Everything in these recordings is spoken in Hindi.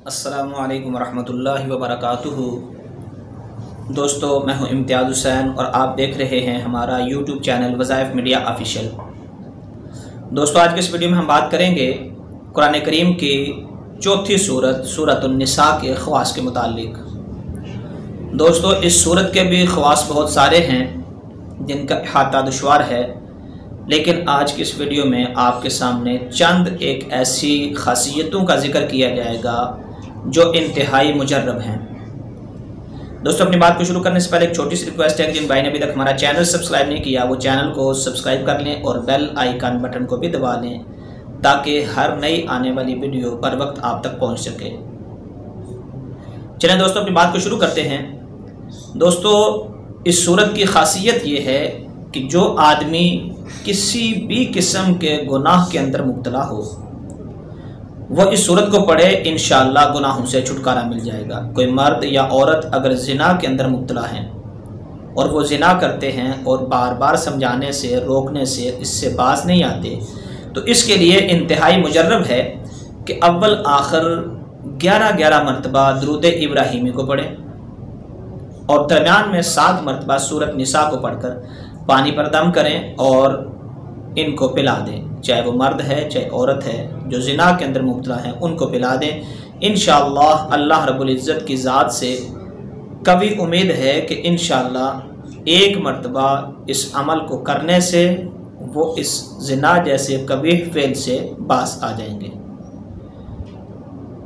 अस्सलामु अलैकुम रहमतुल्लाहि व बरकातुहू। दोस्तों, मैं हूं इम्तियाज़ हुसैन और आप देख रहे हैं हमारा यूट्यूब चैनल वज़ाइफ मीडिया ऑफिशियल। दोस्तों, आज के इस वीडियो में हम बात करेंगे कुरान करीम की चौथी सूरत सूरतुन्निसा के ख़वास के मुतालिक। दोस्तों, इस सूरत के भी ख़वास बहुत सारे हैं जिनका अहाता दुश्वार है, लेकिन आज की इस वीडियो में आपके सामने चंद एक ऐसी खासियतों का जिक्र किया जाएगा जो इंतहाई मुजर्रब हैं। दोस्तों, अपनी बात को शुरू करने से पहले एक छोटी सी रिक्वेस्ट है कि जिन भाई ने अभी तक हमारा चैनल सब्सक्राइब नहीं किया वो चैनल को सब्सक्राइब कर लें और बेल आइकन बटन को भी दबा लें ताकि हर नई आने वाली वीडियो पर वक्त आप तक पहुंच सके। चलें दोस्तों, अपनी बात को शुरू करते हैं। दोस्तों, इस सूरत की खासियत ये है कि जो आदमी किसी भी किस्म के गुनाह के अंदर मुब्तला हो वो इस सूरत को पढ़े, इंशाअल्लाह गुनाहों से छुटकारा मिल जाएगा। कोई मर्द या औरत अगर जिना के अंदर मुब्तला हैं और वो जिना करते हैं और बार बार समझाने से रोकने से इससे बाज नहीं आते, तो इसके लिए इंतहाई मुजर्रब है कि अव्वल आखिर 11 मरतबा दुरूद इब्राहिमी को पढ़ें और दरमियान में 7 मरतबा सूरत निसा को पढ़कर पानी पर दम करें और इनको पिला दें। चाहे वो मर्द है चाहे औरत है, जो जिना के अंदर मुब्तला है उनको पिला दें। इंशाअल्लाह अल्लाह रब्बुल इज़्ज़त की ज़ात से कभी उम्मीद है कि इंशाअल्लाह 1 मरतबा इस अमल को करने से वो इस जिना जैसे कभी फेल से बास आ जाएंगे।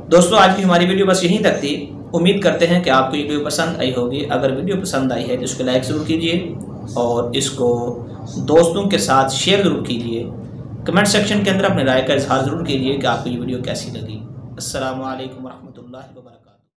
दोस्तों, आज की हमारी वीडियो बस यहीं तक थी। उम्मीद करते हैं कि आपको ये वीडियो पसंद आई होगी। अगर वीडियो पसंद आई है तो इसको लाइक ज़रूर कीजिए और इसको दोस्तों के साथ शेयर ज़रूर कीजिए। कमेंट सेक्शन के अंदर अपने राय का इजहार ज़रूर कीजिए कि आपको ये वीडियो कैसी लगी। अस्सलामु अलैकुम व रहमतुल्लाहि व बरकातुहू।